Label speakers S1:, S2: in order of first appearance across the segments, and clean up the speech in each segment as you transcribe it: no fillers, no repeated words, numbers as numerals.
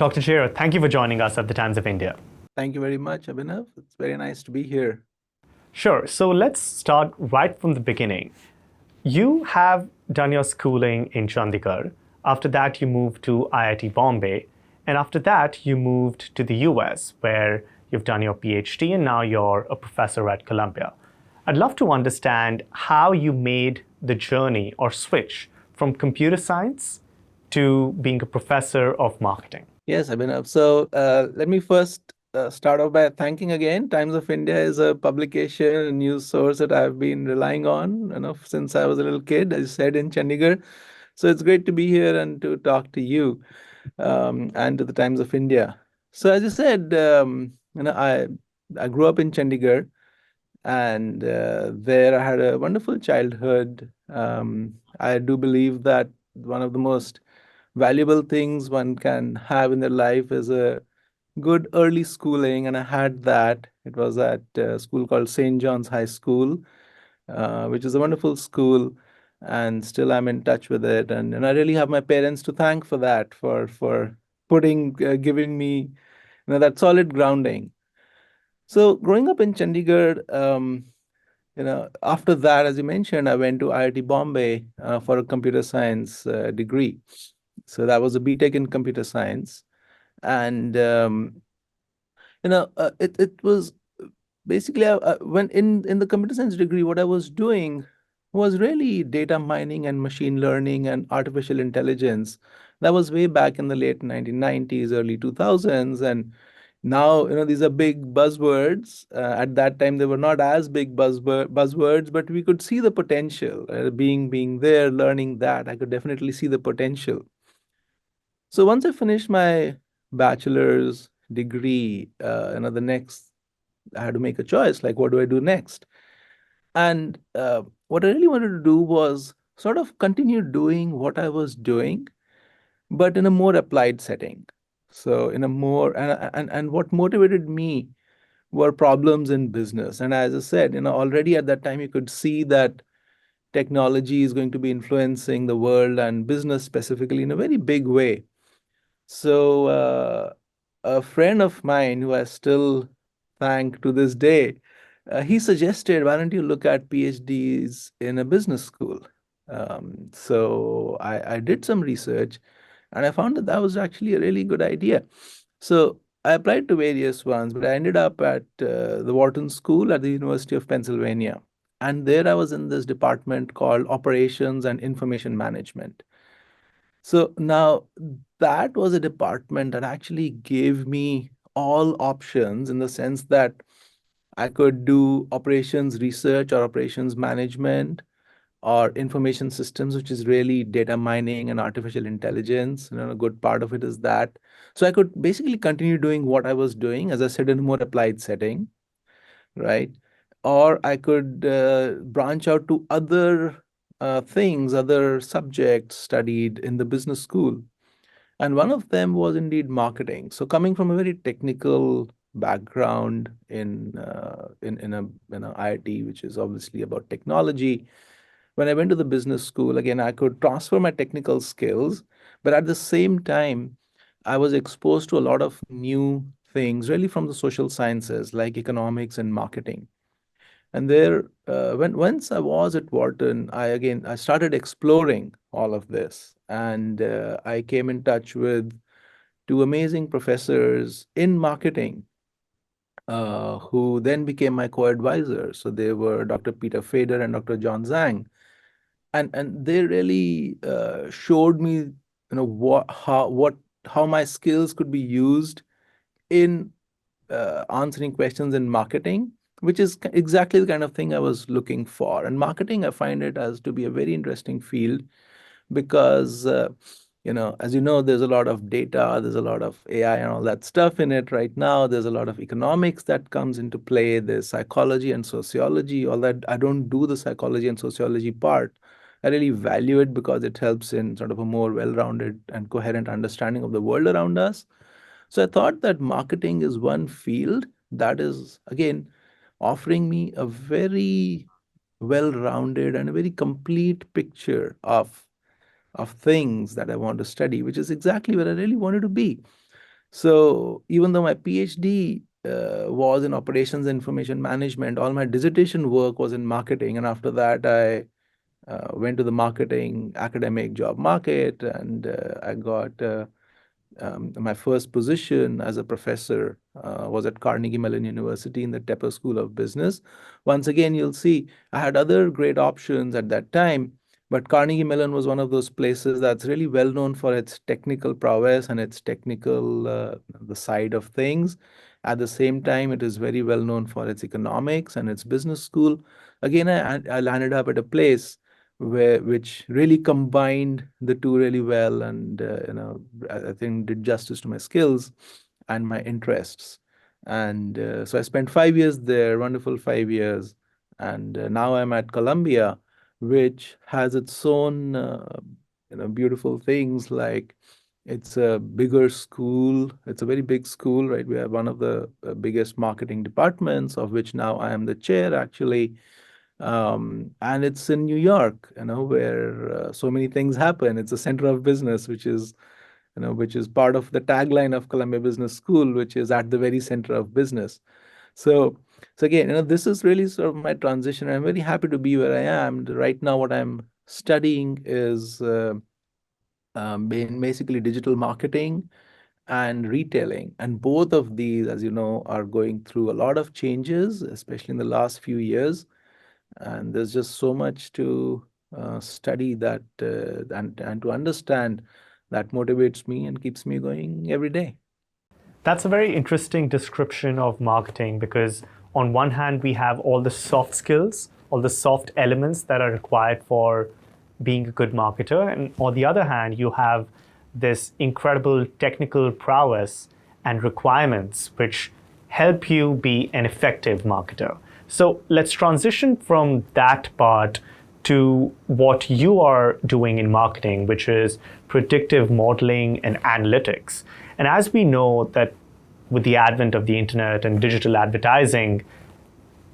S1: Dr. Jerath, thank you for joining us at the Times of India.
S2: Thank you very much, Abhinav. It's very nice to be here.
S1: Sure, so let's start right from the beginning. You have done your schooling in Chandigarh. After that, you moved to IIT Bombay. And after that, you moved to the US, where you've done your PhD and now you're a professor at Columbia. I'd love to understand how you made the journey or switch from computer science to being a professor of marketing.
S2: Yes, Abhinav. So let me first start off by thanking again. Times of India is a publication, a news source that I've been relying on, since I was a little kid, as you said, in Chandigarh. So it's great to be here and to talk to you and to the Times of India. So as you said, I grew up in Chandigarh, and there I had a wonderful childhood. I do believe that one of the most valuable things one can have in their life is a good early schooling, and I had that. It was at a school called St. John's High School, which is a wonderful school, and still I'm in touch with it. And I really have my parents to thank for that, for giving me that solid grounding. So growing up in Chandigarh, after that, as you mentioned, I went to IIT Bombay for a computer science degree. So that was a BTech in computer science, and it was basically when in the computer science degree, what I was doing was really data mining and machine learning and artificial intelligence. That was way back in the late 1990s, early 2000s, and now these are big buzzwords. At that time, they were not as big buzzwords, but we could see the potential. Being there, learning that, I could definitely see the potential. So once I finished my bachelor's degree, the next I had to make a choice, like what do I do next? And what I really wanted to do was sort of continue doing what I was doing, but in a more applied setting. So in a more and what motivated me were problems in business. And as I said, already at that time you could see that technology is going to be influencing the world and business specifically in a very big way. So, a friend of mine who I still thank to this day, he suggested, why don't you look at PhDs in a business school? So I did some research, and I found that that was actually a really good idea. So I applied to various ones, but I ended up at the Wharton School at the University of Pennsylvania. And there I was in this department called Operations and Information Management. So now that was a department that actually gave me all options in the sense that I could do operations research or operations management or information systems, which is really data mining and artificial intelligence. A good part of it is that. So I could basically continue doing what I was doing, as I said, in a more applied setting, right? Or I could branch out to other things, other subjects studied in the business school. And one of them was indeed marketing. So coming from a very technical background in a IIT, which is obviously about technology, when I went to the business school, again, I could transfer my technical skills, but at the same time, I was exposed to a lot of new things, really from the social sciences like economics and marketing. And there, when once I was at Wharton, I started exploring all of this, and I came in touch with two amazing professors in marketing, who then became my co-advisors. So they were Dr. Peter Fader and Dr. John Zhang, and they really showed me, how my skills could be used in answering questions in marketing, which is exactly the kind of thing I was looking for. And marketing, I find it as to be a very interesting field because, as you know, there's a lot of data, there's a lot of AI and all that stuff in it right now. There's a lot of economics that comes into play. There's psychology and sociology, all that. I don't do the psychology and sociology part. I really value it because it helps in sort of a more well-rounded and coherent understanding of the world around us. So I thought that marketing is one field that is, again, offering me a very well-rounded and a very complete picture of things that I want to study, which is exactly where I really wanted to be. So even though my PhD was in operations and information management, all my dissertation work was in marketing. And after that, I went to the marketing academic job market, and I got my first position as a professor was at Carnegie Mellon University in the Tepper School of Business. Once again, you'll see I had other great options at that time, but Carnegie Mellon was one of those places that's really well known for its technical prowess and its technical the side of things. At the same time, it is very well known for its economics and its business school. Again, I landed up at a place which really combined the two really well, and I think did justice to my skills and my interests. And so I spent 5 years there, wonderful 5 years, and now I'm at Columbia, which has its own beautiful things, like it's a bigger school. It's a very big school, right? We have one of the biggest marketing departments, of which now I am the chair, actually. And it's in New York, where so many things happen. It's a center of business, which is part of the tagline of Columbia Business School, which is at the very center of business. So, so again, this is really sort of my transition. I'm very happy to be where I am right now. What I'm studying is basically digital marketing and retailing. And both of these, as you know, are going through a lot of changes, especially in the last few years. And there's just so much to study that and to understand that motivates me and keeps me going every day.
S1: That's a very interesting description of marketing because, on one hand, we have all the soft skills, all the soft elements that are required for being a good marketer. And on the other hand, you have this incredible technical prowess and requirements which help you be an effective marketer. So let's transition from that part to what you are doing in marketing, which is predictive modeling and analytics. And as we know that with the advent of the internet and digital advertising,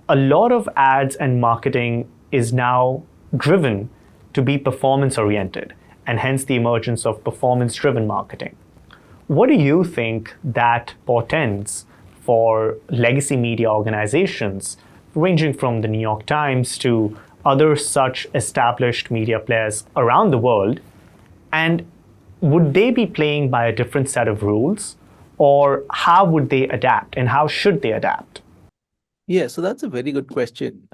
S1: a lot of ads and marketing is now driven to be performance oriented, and hence the emergence of performance driven marketing. What do you think that portends for legacy media organizations, ranging from the New York Times to other such established media players around the world? And would they be playing by a different set of rules? Or how would they adapt and how should they adapt?
S2: Yeah, so that's a very good question.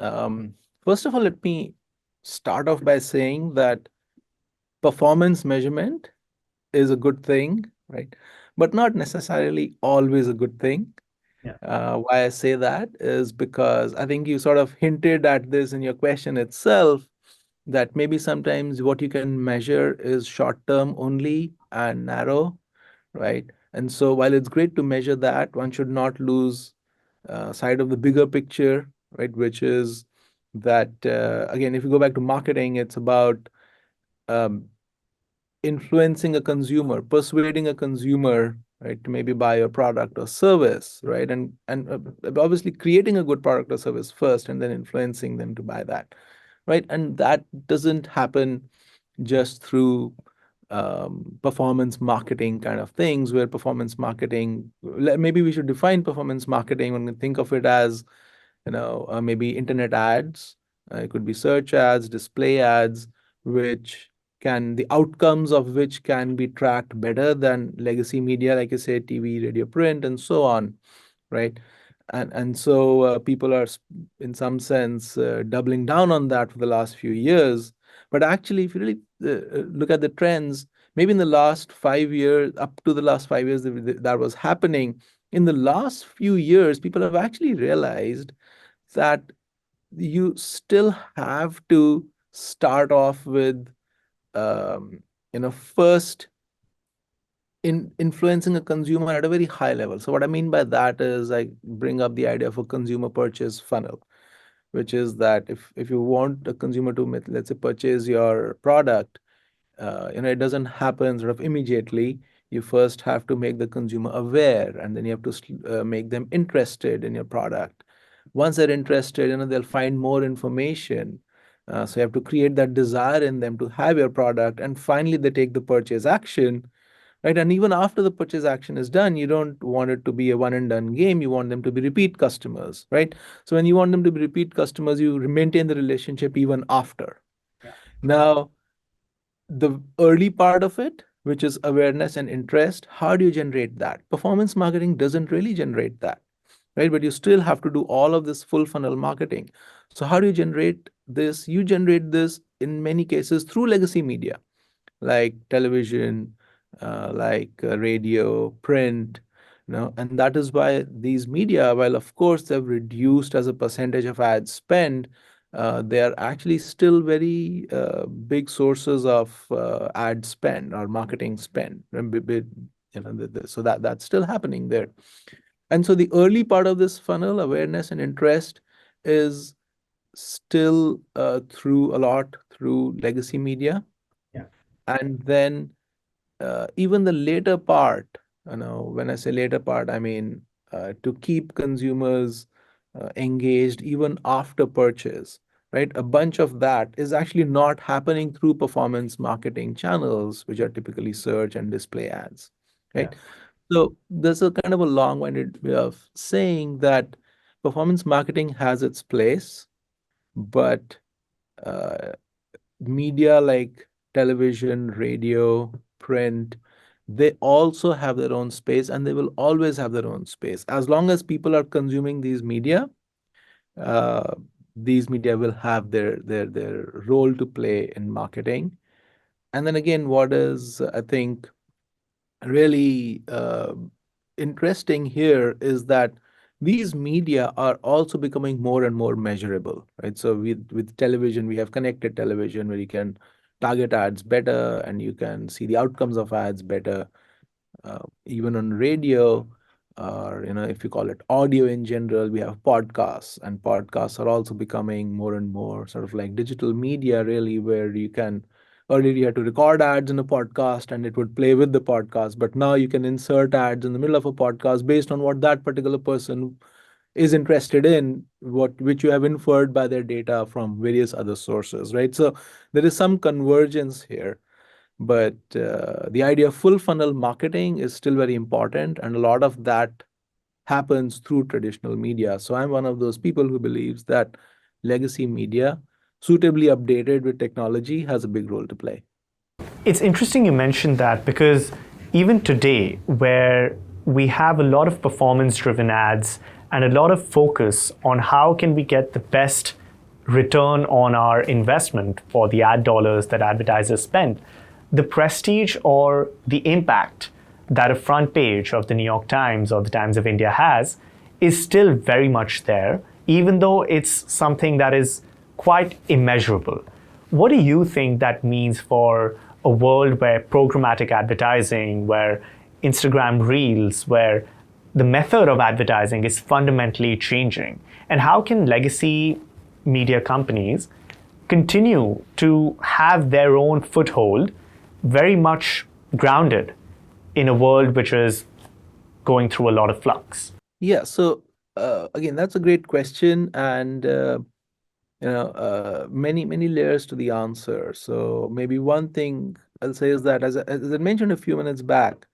S2: First of all, let me start off by saying that performance measurement is a good thing, right? But not necessarily always a good thing.
S1: Yeah.
S2: Why I say that is because I think you sort of hinted at this in your question itself, that maybe sometimes what you can measure is short term only and narrow, right? And so while it's great to measure that, one should not lose sight of the bigger picture, right? Which is that, again, if you go back to marketing, it's about um, influencing a consumer, persuading a consumer, right, to maybe buy a product or service, right, and obviously creating a good product or service first, and then influencing them to buy that, right, and that doesn't happen just through performance marketing kind of things, where performance marketing, maybe we should define performance marketing when we think of it as, maybe internet ads. It could be search ads, display ads, which the outcomes of which can be tracked better than legacy media, like I say, TV, radio, print, and so on, right? And so people are, in some sense, doubling down on that for the last few years. But actually, if you really look at the trends, maybe in the last 5 years, up to the last 5 years, that was happening. In the last few years, people have actually realized that you still have to start off with, first in influencing a consumer at a very high level. So what I mean by that is I bring up the idea of a consumer purchase funnel, which is that if you want a consumer to, let's say, purchase your product, it doesn't happen sort of immediately. You first have to make the consumer aware, and then you have to make them interested in your product. Once they're interested, they'll find more information. So you have to create that desire in them to have your product, and finally they take the purchase action, right? And even after the purchase action is done, you don't want it to be a one and done game. You want them to be repeat customers, right? So when you want them to be repeat customers, you maintain the relationship even after. Now, the early part of it, which is awareness and interest, how do you generate that? Performance marketing doesn't really generate that, right? But you still have to do all of this full funnel marketing. So how do you generate this? You generate this in many cases through legacy media like television, radio, print, and that is why these media, while of course they've reduced as a percentage of ad spend, they are actually still very big sources of ad spend or marketing spend. So that's still happening there. And so the early part of this funnel, awareness and interest, is still through a lot through legacy media.
S1: Yeah.
S2: And then even the later part, when I say later part, I mean to keep consumers engaged even after purchase, right? A bunch of that is actually not happening through performance marketing channels, which are typically search and display ads,
S1: Yeah.
S2: right? So there's a kind of a long-winded way of saying that performance marketing has its place, but uh, media like television, radio, print, they also have their own space and they will always have their own space. As long as people are consuming uh, these media will have their role to play in marketing. And then again, what is I think really interesting here is that these media are also becoming more and more measurable, right? So with television, we have connected television where you can target ads better and you can see the outcomes of ads better. Even on radio, or if you call it audio in general, we have podcasts, and podcasts are also becoming more and more sort of like digital media, really, where you can earlier you had to record ads in a podcast and it would play with the podcast, but now you can insert ads in the middle of a podcast based on what that particular person is interested in, what which you have inferred by their data from various other sources, right? So there is some convergence here, but the idea of full funnel marketing is still very important, and a lot of that happens through traditional media. So I'm one of those people who believes that legacy media, suitably updated with technology, has a big role to play.
S1: It's interesting you mentioned that because even today, where we have a lot of performance driven ads and a lot of focus on how can we get the best return on our investment for the ad dollars that advertisers spend, the prestige or the impact that a front page of the New York Times or the Times of India has is still very much there, even though it's something that is quite immeasurable. What do you think that means for a world where programmatic advertising, where Instagram Reels, where the method of advertising is fundamentally changing? And how can legacy media companies continue to have their own foothold, very much grounded in a world which is going through a lot of flux?
S2: Yeah, so again, that's a great question, and many layers to the answer. So maybe one thing I'll say is that, as I mentioned a few minutes back,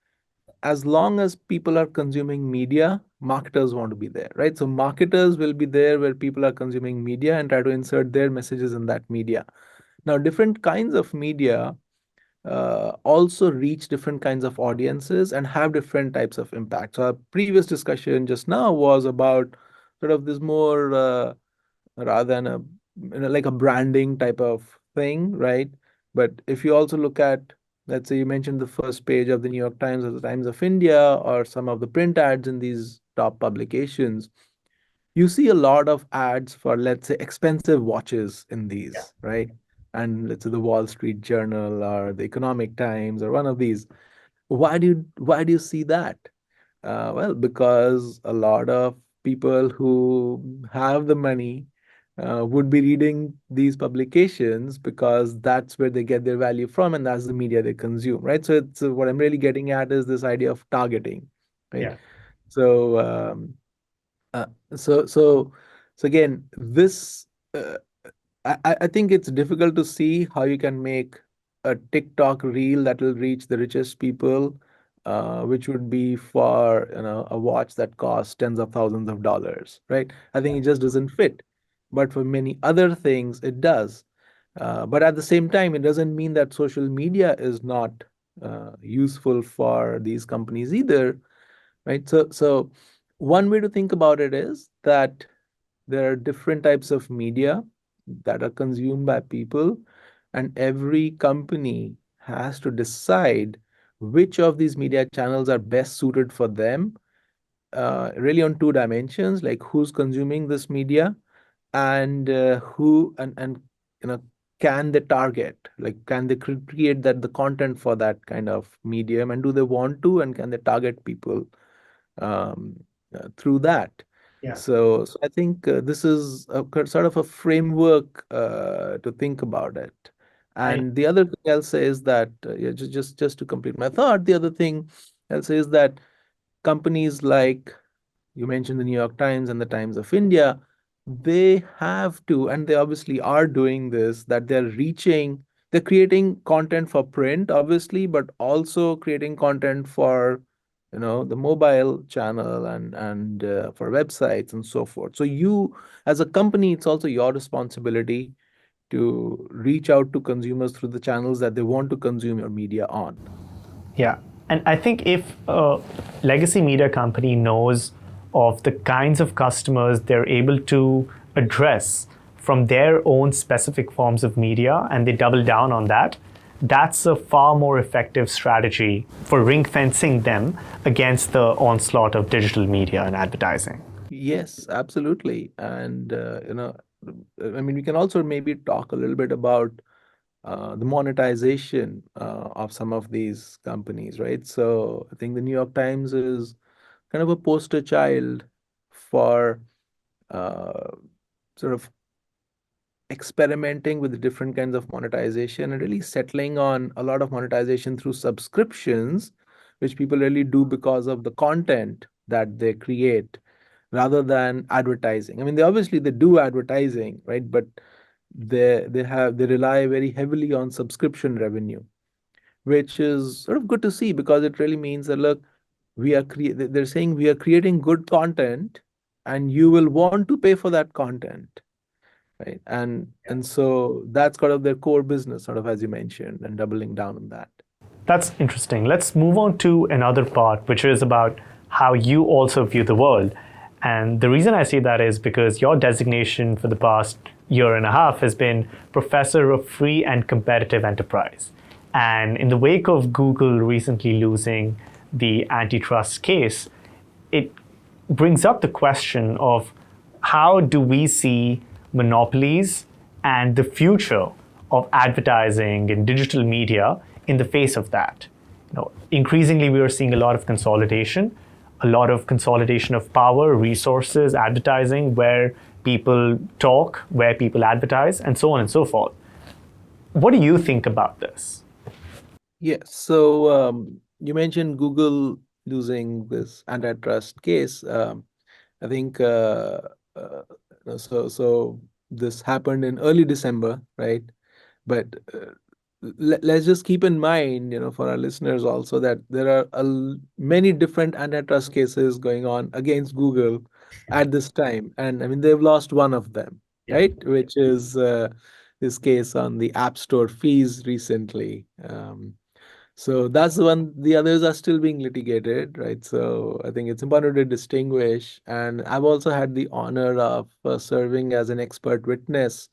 S2: as long as people are consuming media, marketers want to be there, right? So marketers will be there where people are consuming media and try to insert their messages in that media. Now, different kinds of media also reach different kinds of audiences and have different types of impact. So our previous discussion just now was about sort of this more rather than a like a branding type of thing, right? But if you also look at, let's say you mentioned the first page of the New York Times or the Times of India or some of the print ads in these top publications, you see a lot of ads for, let's say, expensive watches in these, right? And let's say the Wall Street Journal or the Economic Times or one of these. Why do you see that? Well, because a lot of people who have the money would be reading these publications because that's where they get their value from, and that's the media they consume, right? So it's what I'm really getting at is this idea of targeting, right?
S1: Yeah.
S2: So uh, so so so again, this I think it's difficult to see how you can make a TikTok reel that will reach the richest people which would be for a watch that costs tens of thousands of dollars, right? I think it just doesn't fit. But for many other things, it does. But at the same time, it doesn't mean that social media is not useful for these companies either, right? So one way to think about it is that there are different types of media that are consumed by people, and every company has to decide which of these media channels are best suited for them, really on two dimensions, like who's consuming this media and who and you know can they target, like can they create that the content for that kind of medium, and do they want to, and can they target people um, through that.
S1: Yeah.
S2: So I think this is sort of a framework to think about it.
S1: I
S2: And the other thing I'll say is that, yeah, just to complete my thought, the other thing I'll say is that companies like you mentioned the New York Times and the Times of India, they have to, and they obviously are doing this, that they're creating content for print, obviously, but also creating content for, the mobile channel and for websites and so forth. So you, as a company, it's also your responsibility to reach out to consumers through the channels that they want to consume your media on.
S1: Yeah. And I think if a legacy media company knows of the kinds of customers they're able to address from their own specific forms of media and they double down on that, that's a far more effective strategy for ring fencing them against the onslaught of digital media and advertising.
S2: Yes, absolutely. And, I mean, we can also maybe talk a little bit about the monetization of some of these companies, right? So I think the New York Times is kind of a poster child for uh, sort of experimenting with different kinds of monetization and really settling on a lot of monetization through subscriptions, which people really do because of the content that they create rather than advertising. I mean, they do advertising, right? But they rely very heavily on subscription revenue, which is sort of good to see because it really means that look, they're saying we are creating good content and you will want to pay for that content, right? And so that's kind of their core business, sort of as you mentioned, and doubling down on that.
S1: That's interesting. Let's move on to another part, which is about how you also view the world. And the reason I say that is because your designation for the past year and a half has been Professor of Free and Competitive Enterprise. And in the wake of Google recently losing the antitrust case, it brings up the question of how do we see monopolies and the future of advertising and digital media in the face of that. Increasingly, we are seeing a lot of consolidation of power, resources, advertising, where people talk, where people advertise, and so on and so forth. What do you think about this?
S2: Yes. So you mentioned Google losing this antitrust case. I think so. This happened in early December, right? But let's just keep in mind, for our listeners also, that there are many different antitrust cases going on against Google at this time, and I mean they've lost one of them,
S1: Yeah.
S2: right? Which is this case on the App Store fees recently. So that's the one. The others are still being litigated, right? So I think it's important to distinguish. And I've also had the honor of serving as an expert witness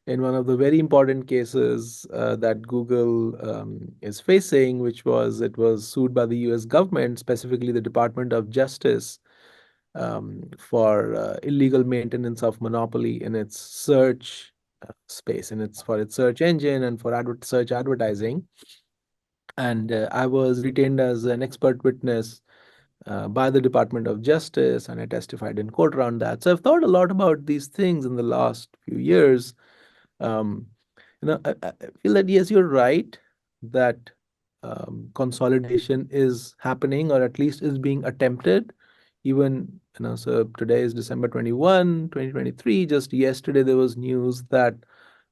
S2: in one of the very important cases that Google is facing, which was it was sued by the U.S. government, specifically the Department of Justice, for illegal maintenance of monopoly in its search space, and it's for its search engine and for search advertising. And I was retained as an expert witness by the Department of Justice, and I testified in court around that. So I've thought a lot about these things in the last few years. Um, I feel that yes, you're right that consolidation is happening, or at least is being attempted. Even, so today is December 21, 2023. Just yesterday, there was news that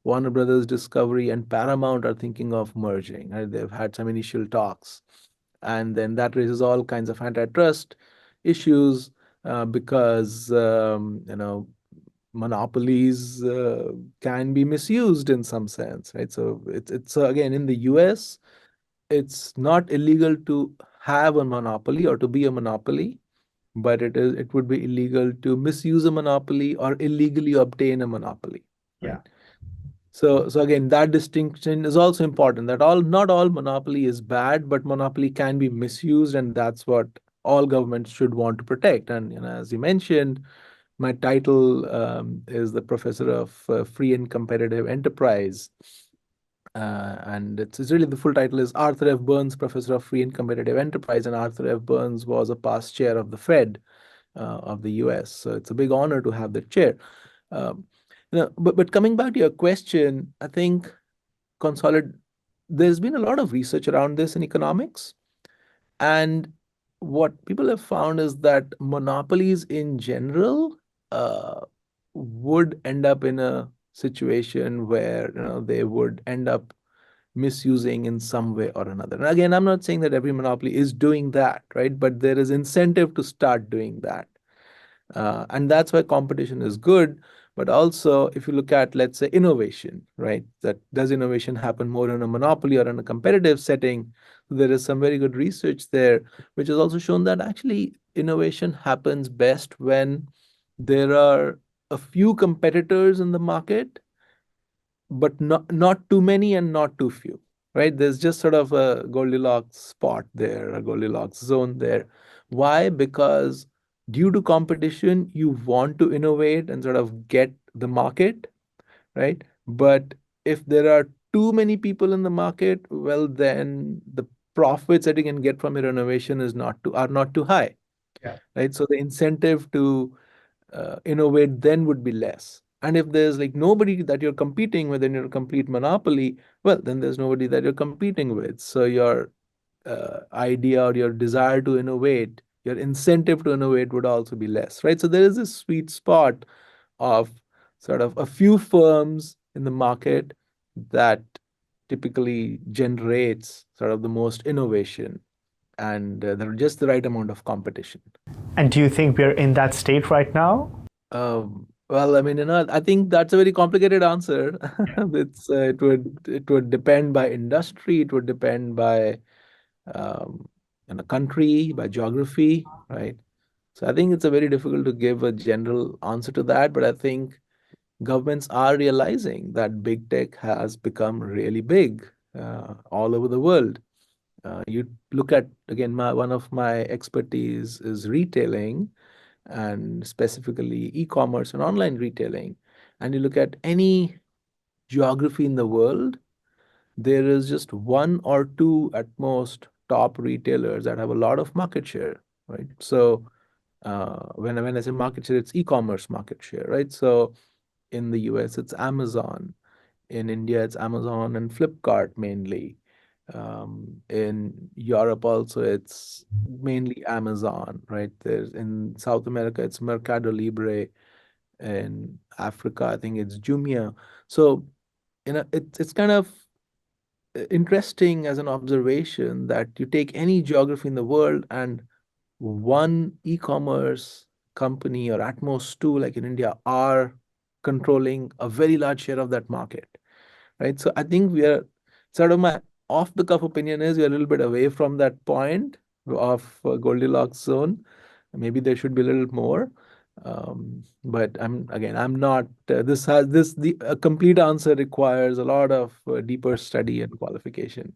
S2: Warner Brothers Discovery and Paramount are thinking of merging. Right? They've had some initial talks. And then that raises all kinds of antitrust issues because monopolies can be misused in some sense, right? So it's so again in the US, it's not illegal to have a monopoly or to be a monopoly, but it would be illegal to misuse a monopoly or illegally obtain a monopoly,
S1: Yeah.
S2: right? So again, that distinction is also important, that all not all monopoly is bad, but monopoly can be misused, and that's what all governments should want to protect. And as you mentioned, my title is the professor of free and competitive enterprise. And it's really the full title is Arthur F. Burns Professor of Free and Competitive Enterprise. And Arthur F. Burns was a past chair of the Fed of the US. So it's a big honor to have that chair. Um, but coming back to your question, I think consolid there's been a lot of research around this in economics. And what people have found is that monopolies in general uh, would end up in a situation where they would end up misusing in some way or another. And again, I'm not saying that every monopoly is doing that, right? But there is incentive to start doing that. And that's why competition is good. But also, if you look at, let's say, innovation, right? That does innovation happen more in a monopoly or in a competitive setting? There is some very good research there, which has also shown that actually innovation happens best when there are a few competitors in the market, but not too many and not too few, right? There's just sort of a Goldilocks spot there, a Goldilocks zone there. Why? Because due to competition, you want to innovate and sort of get the market, right? But if there are too many people in the market, well, then the profits that you can get from your innovation are not too high,
S1: Yeah.
S2: right? So the incentive to innovate then would be less. And if there's like nobody that you're competing with in your complete monopoly, well, then there's nobody that you're competing with. So your idea or your desire to innovate, your incentive to innovate would also be less, right? So there is this sweet spot of sort of a few firms in the market that typically generates sort of the most innovation and just the right amount of competition.
S1: And do you think we're in that state right now?
S2: Well, I mean, I think that's a very complicated answer. It would depend by industry, it would depend by um, country, by geography, right? So I think it's a very difficult to give a general answer to that, but I think governments are realizing that big tech has become really big all over the world. You look at again, one of my expertise is retailing and specifically e-commerce and online retailing. And you look at any geography in the world, there is just one or two at most top retailers that have a lot of market share, right? So when I say market share, it's e-commerce market share, right? So in the US, it's Amazon. In India, it's Amazon and Flipkart mainly. In Europe also, it's mainly Amazon, right? There's in South America, it's Mercado Libre. In Africa, I think it's Jumia. So, it's kind of interesting as an observation that you take any geography in the world and one e-commerce company or at most two, like in India, are controlling a very large share of that market, right? So I think we are sort of my off the cuff opinion is we're a little bit away from that point of Goldilocks zone. Maybe there should be a little more. But I'm not. This has this the a complete answer requires a lot of deeper study and qualification.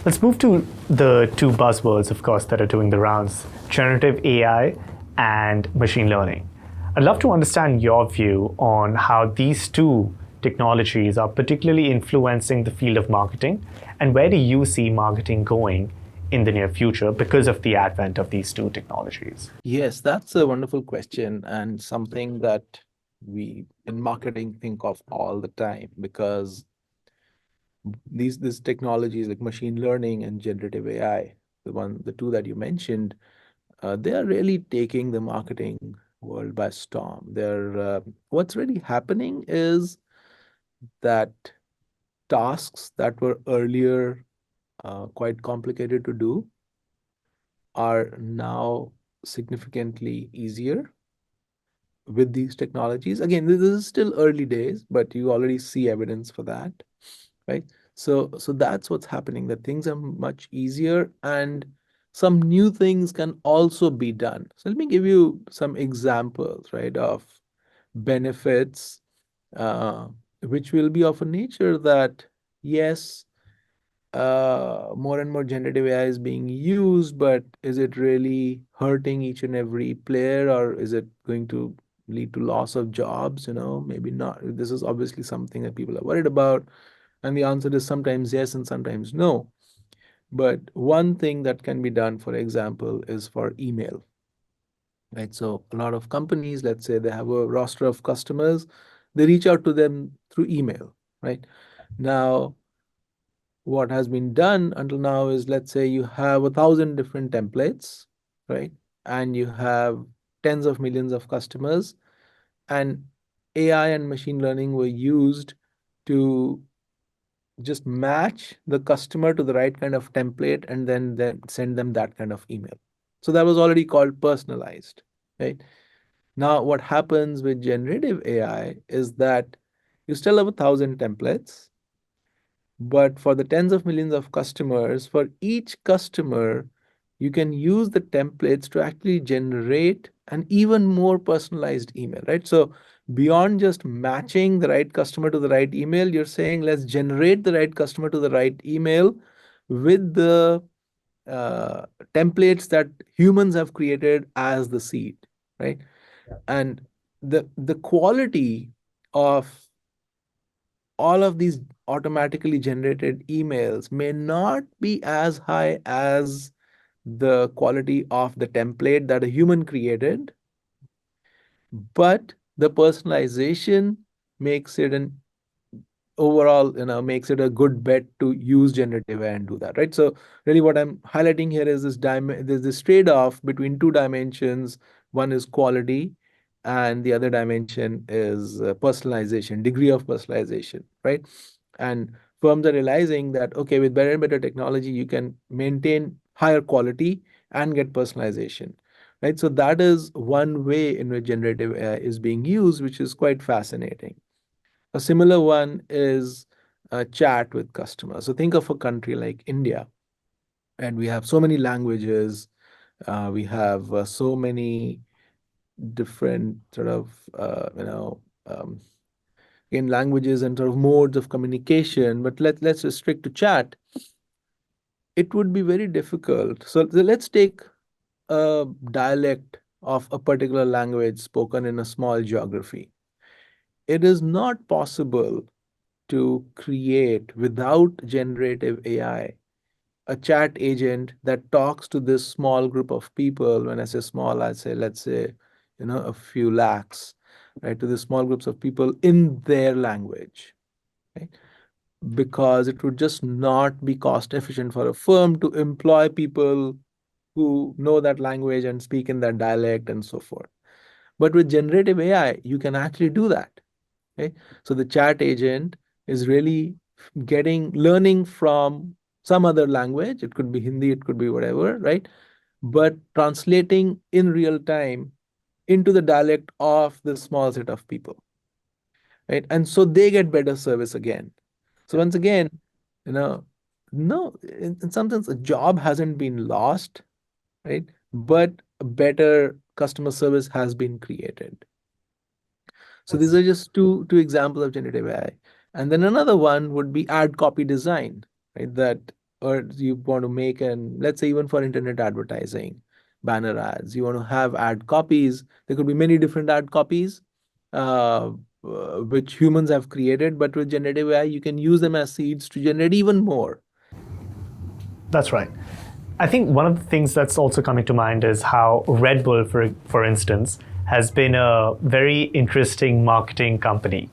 S1: Let's move to the two buzzwords, of course, that are doing the rounds: generative AI and machine learning. I'd love to understand your view on how these two technologies are particularly influencing the field of marketing, and where do you see marketing going in the near future because of the advent of these two technologies?
S2: Yes, that's a wonderful question and something that we in marketing think of all the time because these technologies like machine learning and generative AI, the two that you mentioned, they are really taking the marketing world by storm. What's really happening is that tasks that were earlier quite complicated to do, are now significantly easier with these technologies. Again, this is still early days, but you already see evidence for that, right? So that's what's happening, that things are much easier and some new things can also be done. So let me give you some examples, right, of benefits, uh, which will be of a nature that, yes, more and more generative AI is being used, but is it really hurting each and every player, or is it going to lead to loss of jobs? Maybe not. This is obviously something that people are worried about. And the answer is sometimes yes and sometimes no. But one thing that can be done, for example, is for email, right? So a lot of companies, let's say they have a roster of customers, they reach out to them through email, right? Now, what has been done until now is, let's say you have 1,000 different templates, right? And you have tens of millions of customers, and AI and machine learning were used to just match the customer to the right kind of template and then send them that kind of email. So that was already called personalized, right? Now, what happens with generative AI is that you still have 1,000 templates, but for the tens of millions of customers, for each customer, you can use the templates to actually generate an even more personalized email, right? So beyond just matching the right customer to the right email, you're saying let's generate the right customer to the right email with the uh, templates that humans have created as the seed, right? And the quality of all of these automatically generated emails may not be as high as the quality of the template that a human created, but the personalization makes it an overall, makes it a good bet to use generative AI and do that, right? So really what I'm highlighting here is there's this trade-off between two dimensions. One is quality and the other dimension is personalization, degree of personalization, right? And firms are realizing that, okay, with better and better technology, you can maintain higher quality and get personalization, right? So that is one way in which generative AI is being used, which is quite fascinating. A similar one is a chat with customers. So think of a country like India, and we have so many languages. We have so many different sort of, in languages and sort of modes of communication. But let's restrict to chat. It would be very difficult. So let's take a dialect of a particular language spoken in a small geography. It is not possible to create without generative AI a chat agent that talks to this small group of people. When I say small, I say, let's say, a few lakhs, right, to the small groups of people in their language, right? Because it would just not be cost efficient for a firm to employ people who know that language and speak in that dialect and so forth. But with generative AI, you can actually do that. Okay? So the chat agent is really learning from some other language. It could be Hindi, it could be whatever, right? But translating in real time into the dialect of the small set of people, right? And so they get better service again. So once again, you know, no, in some sense, a job hasn't been lost, right? But a better customer service has been created. So these are just two examples of generative AI. And then another one would be ad copy design, right? That or you want to make an, let's say even for internet advertising, banner ads, you want to have ad copies. There could be many different ad copies, which humans have created, but with generative AI, you can use them as seeds to generate even more.
S1: That's right. I think one of the things that's also coming to mind is how Red Bull, for instance, has been a very interesting marketing company.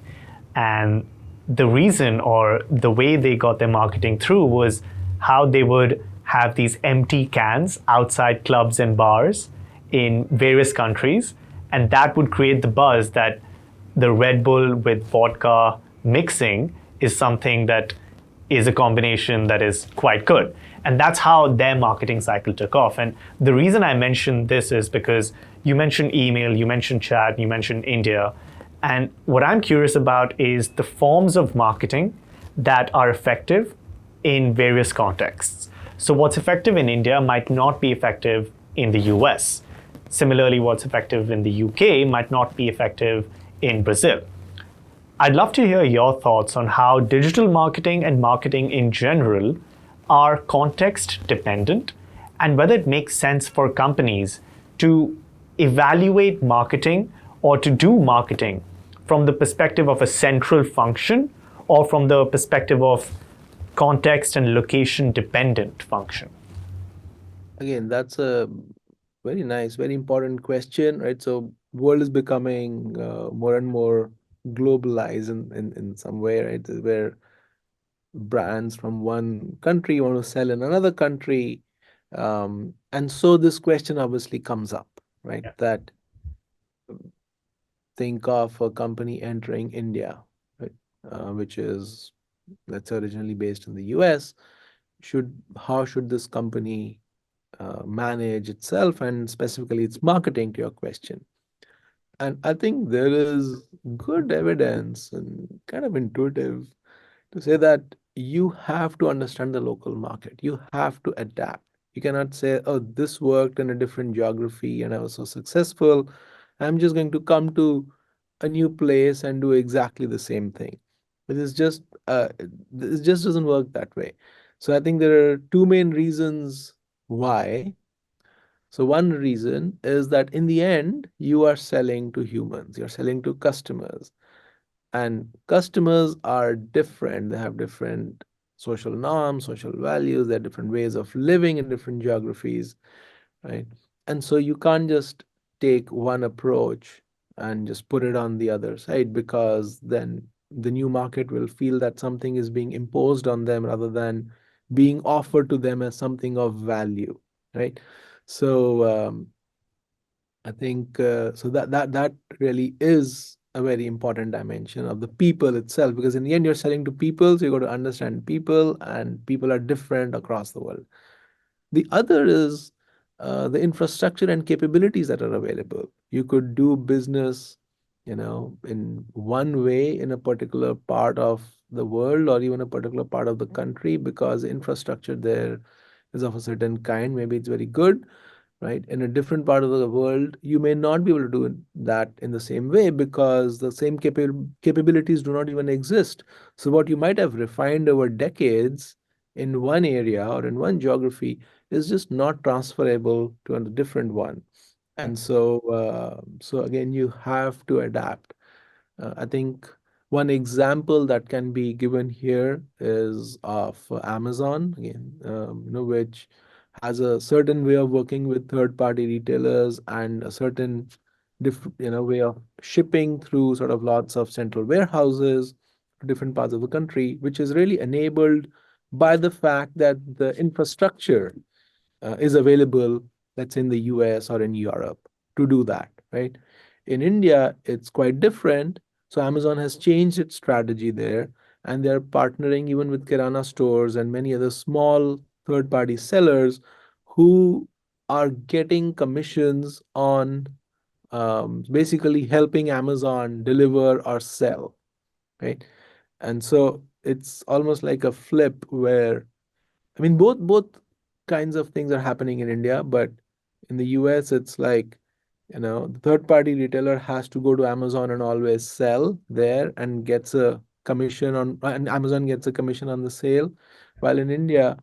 S1: And the reason or the way they got their marketing through was how they would have these empty cans outside clubs and bars in various countries. And that would create the buzz that the Red Bull with vodka mixing is something that is a combination that is quite good. And that's how their marketing cycle took off. And the reason I mentioned this is because you mentioned email, you mentioned chat, you mentioned India. And what I'm curious about is the forms of marketing that are effective in various contexts. So, what's effective in India might not be effective in the US. Similarly, what's effective in the UK might not be effective in Brazil. I'd love to hear your thoughts on how digital marketing and marketing in general are context dependent and whether it makes sense for companies to evaluate marketing or to do marketing from the perspective of a central function or from the perspective of context and location dependent function.
S2: Again, that's a very nice, very important question, right? So world is becoming more and more globalized in some way, right? Where brands from one country want to sell in another country. And so this question obviously comes up, right?
S1: Yeah.
S2: That think of a company entering India, right? Which is, let's say, originally based in the US. How should this company manage itself and specifically its marketing, to your question? And I think there is good evidence and kind of intuitive to say that you have to understand the local market. You have to adapt. You cannot say, oh, this worked in a different geography and I was so successful. I'm just going to come to a new place and do exactly the same thing. It just doesn't work that way. So I think there are two main reasons why. So one reason is that in the end, you are selling to humans, you're selling to customers, and customers are different. They have different social norms, social values, they have different ways of living in different geographies, right? And so you can't just take one approach and just put it on the other side, because then the new market will feel that something is being imposed on them rather than being offered to them as something of value, right? So I think so that really is a very important dimension of the people itself, because in the end you're selling to people, so you got to understand people, and people are different across the world. The other is the infrastructure and capabilities that are available. You could do business, in one way in a particular part of the world or even a particular part of the country because infrastructure there is of a certain kind. Maybe it's very good, right? In a different part of the world, you may not be able to do that in the same way because the same capabilities do not even exist. So what you might have refined over decades in one area or in one geography is just not transferable to a different one. And so again, you have to adapt. I think one example that can be given here is of Amazon, again, which has a certain way of working with third-party retailers and a certain way of shipping through sort of lots of central warehouses to different parts of the country, which is really enabled by the fact that the infrastructure is available, let's say in the US or in Europe, to do that, right? In India, it's quite different. So Amazon has changed its strategy there, and they're partnering even with Kirana stores and many other small third-party sellers who are getting commissions on basically helping Amazon deliver or sell, right? And so it's almost like a flip where, I mean, both kinds of things are happening in India, but in the US, it's like, the third party retailer has to go to Amazon and always sell there and gets a commission and Amazon gets a commission on the sale. While in India,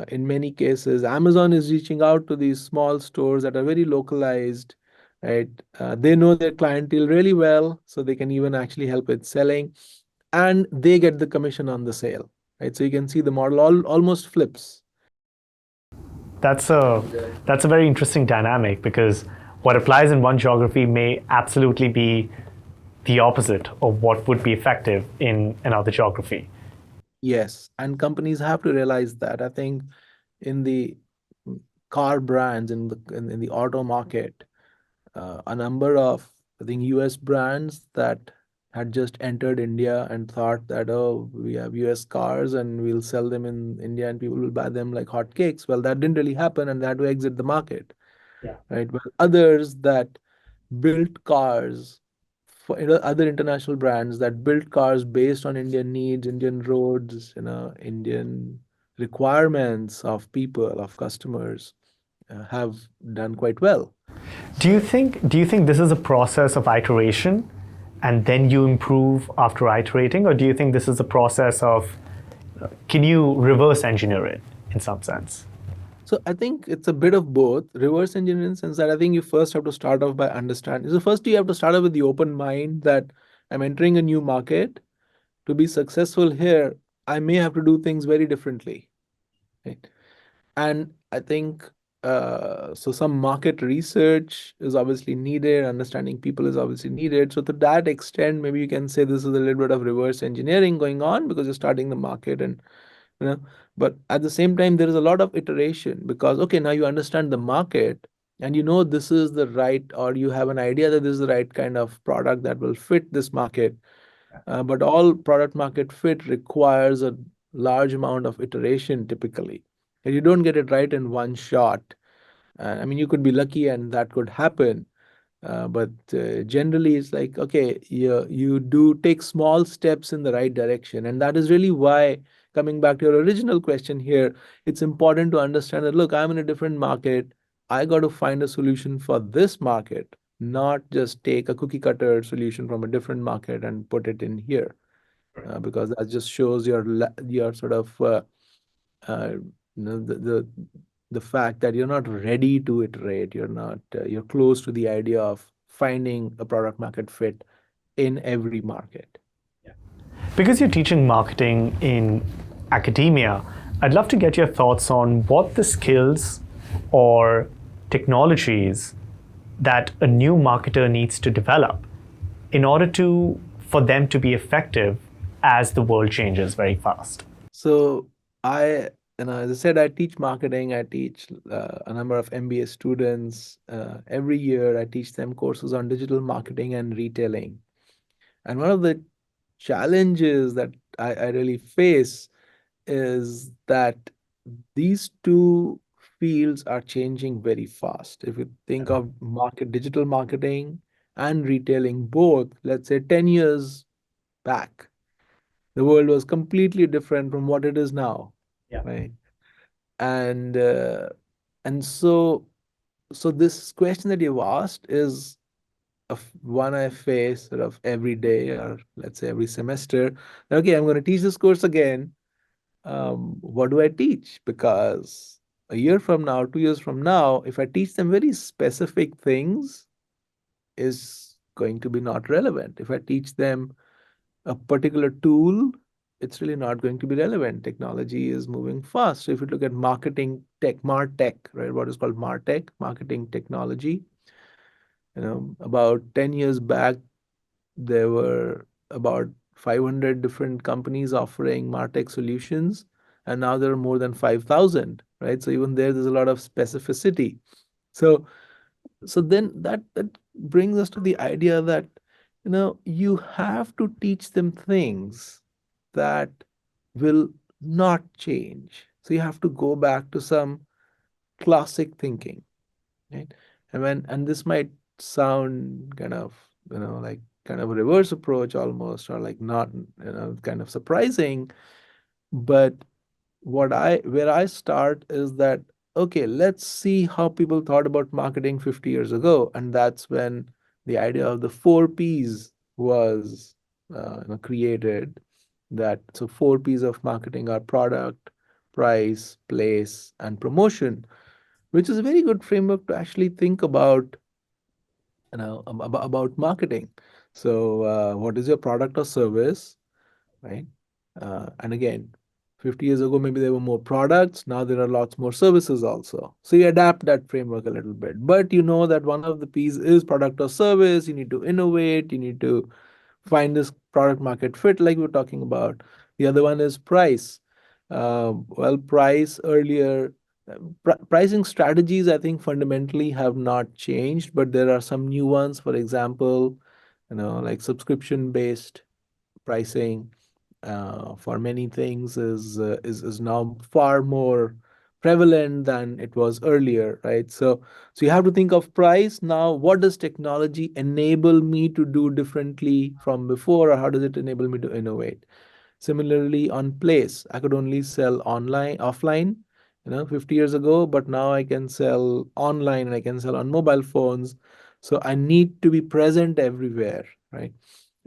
S2: in many cases, Amazon is reaching out to these small stores that are very localized, right? They know their clientele really well, so they can even actually help with selling, and they get the commission on the sale, right? So you can see the model almost flips.
S1: That's a that's a very interesting dynamic because what applies in one geography may absolutely be the opposite of what would be effective in another geography.
S2: Yes, and companies have to realize that. I think in the car brands in the auto market, a number of, I think, US brands that had just entered India and thought that, oh, we have US cars and we'll sell them in India and people will buy them like hotcakes. Well, that didn't really happen and they had to exit the market,
S1: Yeah.
S2: right? But others that built cars for, other international brands that built cars based on Indian needs, Indian roads, Indian requirements of people, of customers, have done quite well.
S1: Do you think this is a process of iteration and then you improve after iterating, or do you think this is a process of can you reverse engineer it in some sense?
S2: So I think it's a bit of both. Reverse engineering, in the sense that I think you first have to start off by understanding. So first you have to start off with the open mind that I'm entering a new market. To be successful here, I may have to do things very differently. Right? And I think so some market research is obviously needed, understanding people is obviously needed. So to that extent, maybe you can say this is a little bit of reverse engineering going on because you're starting the market and you know, but at the same time, there is a lot of iteration because okay, now you understand the market and you know this is the right, or you have an idea that this is the right kind of product that will fit this market. But all product market fit requires a large amount of iteration typically. And you don't get it right in one shot. I mean, you could be lucky and that could happen. But generally, it's like, okay, you do take small steps in the right direction. And that is really why, coming back to your original question here, it's important to understand that, look, I'm in a different market. I got to find a solution for this market, not just take a cookie cutter solution from a different market and put it in here. Because that just shows your sort of uh, the fact that you're not ready to iterate. You're close to the idea of finding a product market fit in every market.
S1: Because you're teaching marketing in academia, I'd love to get your thoughts on what the skills or technologies that a new marketer needs to develop in order to for them to be effective as the world changes very fast.
S2: So as I said, I teach marketing. I teach a number of MBA students. Every year, I teach them courses on digital marketing and retailing. And one of the challenges that I really face is that these two fields are changing very fast. If you think of digital marketing and retailing both, let's say 10 years back, the world was completely different from what it is now,
S1: Yeah.
S2: right? And uh, and so this question that you've asked is one I face sort of every day, or let's say every semester. Okay, I'm going to teach this course again. What do I teach? Because a year from now, 2 years from now, if I teach them very specific things, is going to be not relevant. If I teach them a particular tool, it's really not going to be relevant. Technology is moving fast. So if you look at marketing tech, MarTech, right, what is called MarTech, marketing technology, about 10 years back, there were about 500 different companies offering MarTech solutions, and now there are more than 5,000, right? So even there's a lot of specificity. So so then that brings us to the idea that you have to teach them things that will not change. So you have to go back to some classic thinking, right? And this might sound kind of like kind of a reverse approach almost, or like not kind of surprising, but where I start is that okay, let's see how people thought about marketing 50 years ago, and that's when the idea of the four P's was created. That so four P's of marketing are product, price, place, and promotion, which is a very good framework to actually think about about marketing. So what is your product or service, right? And again, 50 years ago, maybe there were more products. Now there are lots more services also. So you adapt that framework a little bit. But you know that one of the P's is product or service. You need to innovate. You need to find this product market fit, like we are talking about. The other one is price. Well, price earlier, pricing strategies, I think fundamentally have not changed, but there are some new ones. For example, like subscription-based pricing for many things is now far more prevalent than it was earlier, right? So you have to think of price now. What does technology enable me to do differently from before, or how does it enable me to innovate? Similarly, on place, I could only sell online, offline, 50 years ago, but now I can sell online and I can sell on mobile phones. So I need to be present everywhere, right?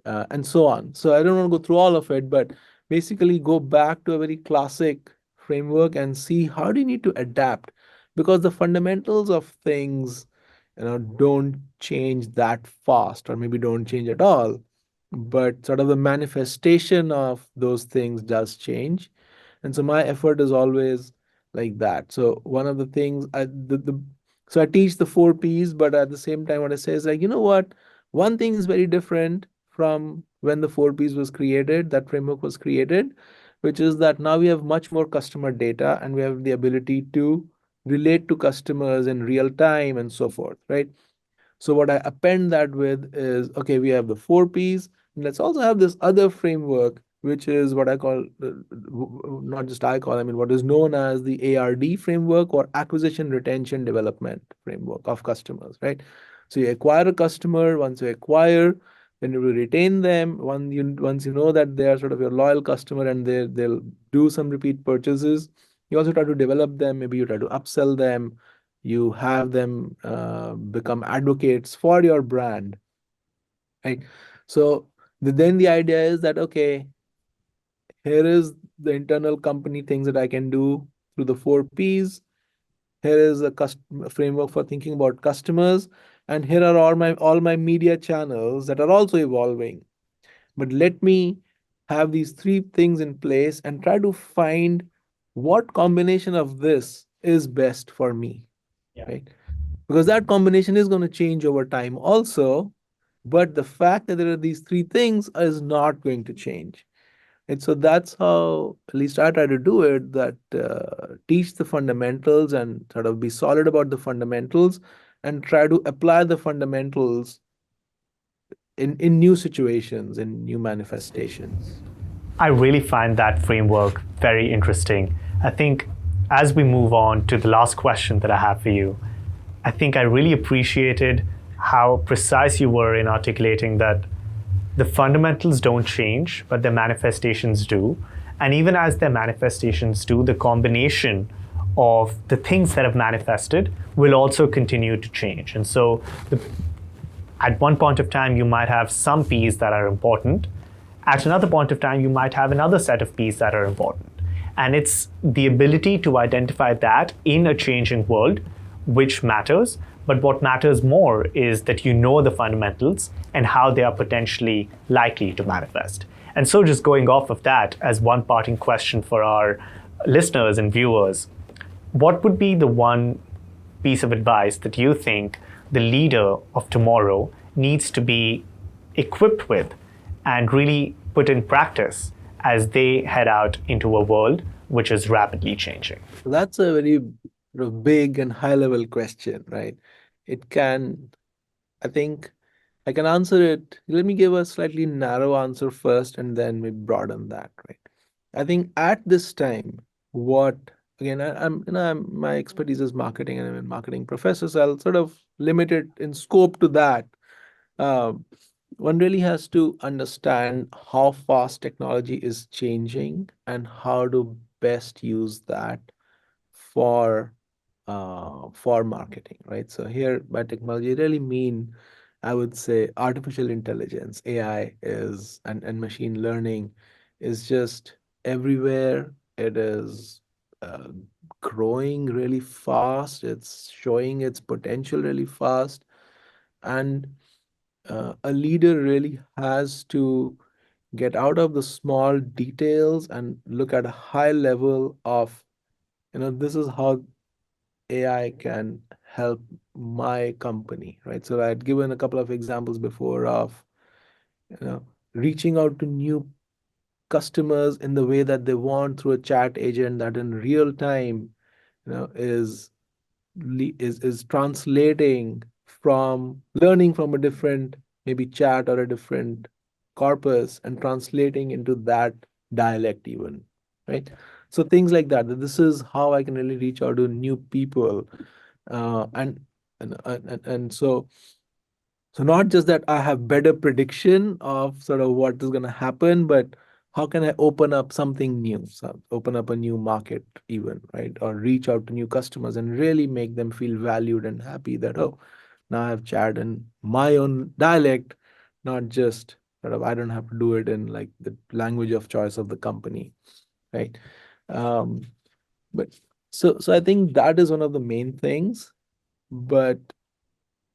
S2: And so on. So I don't want to go through all of it, but basically go back to a very classic framework and see how do you need to adapt, because the fundamentals of things, don't change that fast, or maybe don't change at all, but sort of the manifestation of those things does change. And so my effort is always like that. So one of the things so I teach the four P's, but at the same time, what I say is like, what? One thing is very different from when the four P's was created, that framework was created, which is that now we have much more customer data and we have the ability to relate to customers in real time and so forth, right? So what I append that with is, okay, we have the four P's. And let's also have this other framework, which is what I call, not just I call, I mean, what is known as the ARD framework, or acquisition, retention, development framework of customers, right? So you acquire a customer. Once you acquire, then you will retain them. Once you know that they are sort of your loyal customer and they'll do some repeat purchases, you also try to develop them. Maybe you try to upsell them, you have them become advocates for your brand, right? So then the idea is that, okay, here is the internal company things that I can do through the four P's. Here is a framework for thinking about customers, and here are all my media channels that are also evolving. But let me have these three things in place and try to find what combination of this is best for me,
S1: Yeah.
S2: right? Because that combination is going to change over time also. But the fact that there are these three things is not going to change. And so that's how, at least I try to do it, that teach the fundamentals and sort of be solid about the fundamentals and try to apply the fundamentals in new situations, in new manifestations.
S1: I really find that framework very interesting. I think as we move on to the last question that I have for you, I think I really appreciated how precise you were in articulating that the fundamentals don't change, but their manifestations do. And even as their manifestations do, the combination of the things that have manifested will also continue to change. And so at one point of time, you might have some P's that are important. At another point of time, you might have another set of P's that are important. And it's the ability to identify that in a changing world, which matters. But what matters more is that you know the fundamentals and how they are potentially likely to manifest. And so, just going off of that, as one parting question for our listeners and viewers, what would be the one piece of advice that you think the leader of tomorrow needs to be equipped with and really put in practice as they head out into a world which is rapidly changing?
S2: So that's a very sort of big and high level question, right? It can, I think I can answer it. Let me give a slightly narrow answer first and then we broaden that, right? I think at this time, what again, my expertise is marketing and I'm a marketing professor, so I'll sort of limit it in scope to that. Um, One really has to understand how fast technology is changing and how to best use that for for marketing, right? So here by technology really mean, I would say, artificial intelligence, AI is and machine learning is just everywhere. It is uh, growing really fast. It's showing its potential really fast, and a leader really has to get out of the small details and look at a high level of, this is how AI can help my company, right? So I had given a couple of examples before of, reaching out to new customers in the way that they want through a chat agent that in real time, is translating from learning from a different, maybe chat or a different corpus and translating into that dialect even, right? So things like that. This is how I can really reach out to new people, and so not just that I have better prediction of sort of what is going to happen, but how can I open up something new, so open up a new market even, right? Or reach out to new customers and really make them feel valued and happy that, oh, now I have chat in my own dialect, not just sort of I don't have to do it in like the language of choice of the company, right? Um, but so I think that is one of the main things. But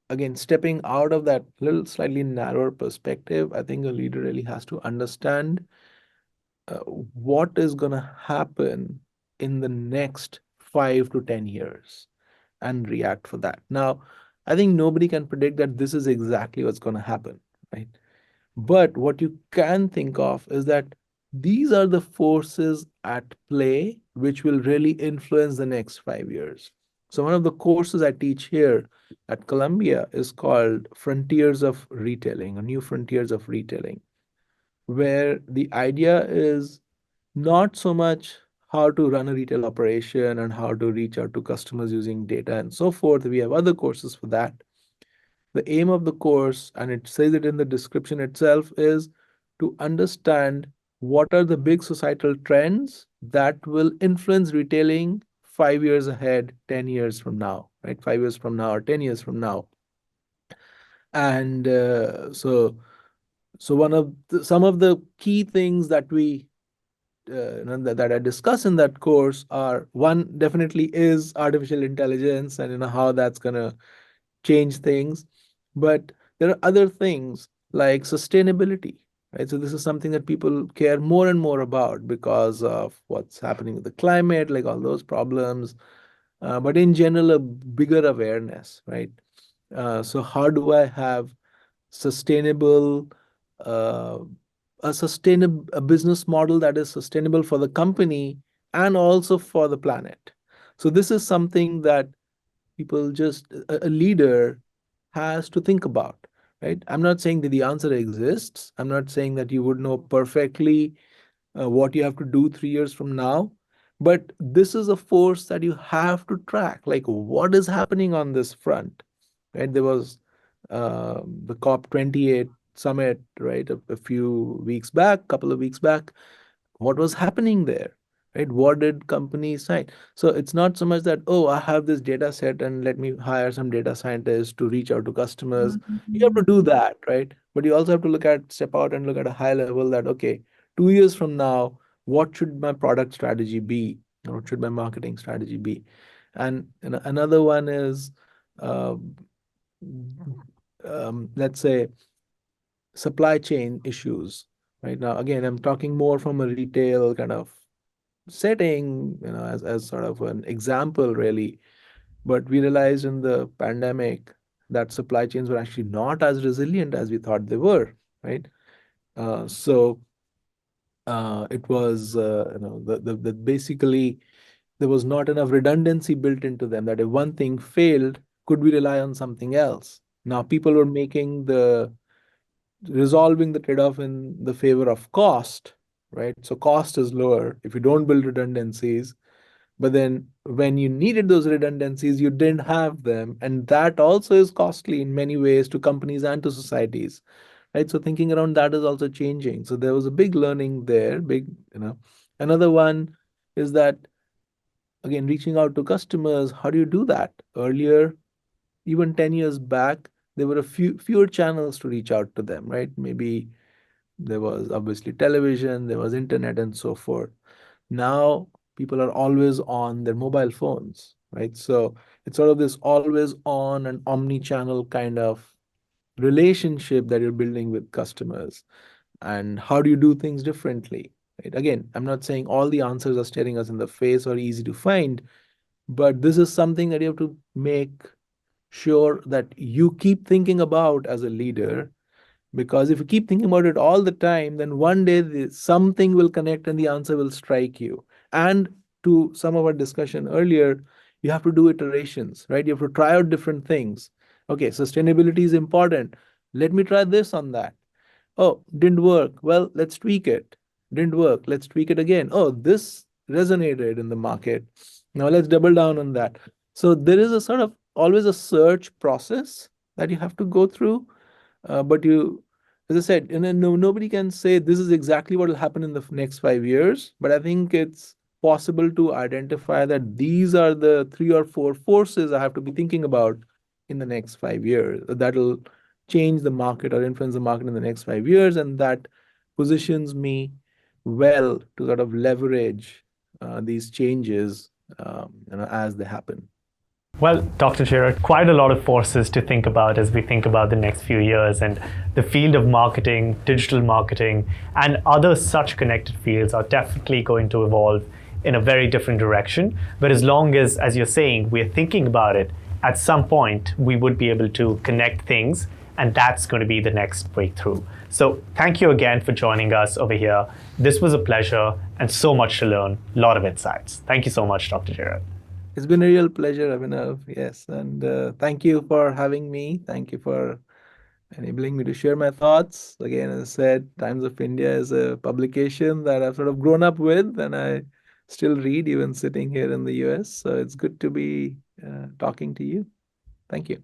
S2: again, stepping out of that little slightly narrower perspective, I think a leader really has to understand what is going to happen in the next 5 to 10 years and react for that. Now, I think nobody can predict that this is exactly what's going to happen, right? But what you can think of is that these are the forces at play which will really influence the next 5 years. So, one of the courses I teach here at Columbia is called Frontiers of Retailing, or New Frontiers of Retailing, where the idea is not so much how to run a retail operation and how to reach out to customers using data and so forth. We have other courses for that. The aim of the course, and it says it in the description itself, is to understand what are the big societal trends that will influence retailing 5 years ahead, 10 years from now, right? 5 years from now or 10 years from now. And so some of the key things that we that I discuss in that course are, one definitely is artificial intelligence and how that's gonna change things. But there are other things like sustainability, right? So this is something that people care more and more about because of what's happening with the climate, like all those problems. But in general, a bigger awareness, right? So how do I have sustainable uh, a business model that is sustainable for the company and also for the planet? So this is something that people just a leader has to think about, right? I'm not saying that the answer exists. I'm not saying that you would know perfectly what you have to do 3 years from now, but this is a force that you have to track, like what is happening on this front, right? There was the COP28 summit, right, a few weeks back, couple of weeks back. What was happening there, right? What did companies sign? So it's not so much that, oh, I have this data set and let me hire some data scientists to reach out to customers. You have to do that, right? But you also have to step out and look at a high level that, okay, 2 years from now, what should my product strategy be? Or what should my marketing strategy be? And another one is, uh, let's say, supply chain issues. Right now, again, I'm talking more from a retail kind of setting, as sort of an example, really. But we realized in the pandemic that supply chains were actually not as resilient as we thought they were, right? So it was, basically there was not enough redundancy built into them that if one thing failed, could we rely on something else? Now people were making the resolving the trade-off in the favor of cost, right? So cost is lower if you don't build redundancies, but then when you needed those redundancies, you didn't have them, and that also is costly in many ways to companies and to societies, right? So thinking around that is also changing. So there was a big learning there, big, Another one is that, again, reaching out to customers. How do you do that? Earlier, even 10 years back, there were a fewer channels to reach out to them, right? Maybe there was obviously television, there was internet, and so forth. Now people are always on their mobile phones, right? So it's sort of this always on and omni-channel kind of relationship that you're building with customers. And how do you do things differently? Right? Again, I'm not saying all the answers are staring us in the face or easy to find, but this is something that you have to make sure that you keep thinking about as a leader, because if you keep thinking about it all the time, then one day something will connect and the answer will strike you. And to some of our discussion earlier, you have to do iterations, right? You have to try out different things. Okay, sustainability is important. Let me try this on that. Oh, didn't work. Well, let's tweak it. Didn't work. Let's tweak it again. Oh, this resonated in the market. Now let's double down on that. So there is a sort of always a search process that you have to go through. But you, as I said, and then nobody can say this is exactly what will happen in the next 5 years. But I think it's possible to identify that these are the 3 or 4 forces I have to be thinking about in the next 5 years that'll change the market or influence the market in the next 5 years, and that positions me well to sort of leverage these changes as they happen.
S1: Well, Dr. Jerath, quite a lot of forces to think about as we think about the next few years. And the field of marketing, digital marketing, and other such connected fields are definitely going to evolve in a very different direction. But as long as you're saying, we're thinking about it, at some point, we would be able to connect things, and that's going to be the next breakthrough. So thank you again for joining us over here. This was a pleasure and so much to learn, a lot of insights. Thank you so much, Dr. Jerath.
S2: It's been a real pleasure, Abhinav. Yes, and thank you for having me. Thank you for enabling me to share my thoughts. Again, as I said, Times of India is a publication that I've sort of grown up with, and I still read even sitting here in the US. So it's good to be talking to you. Thank you.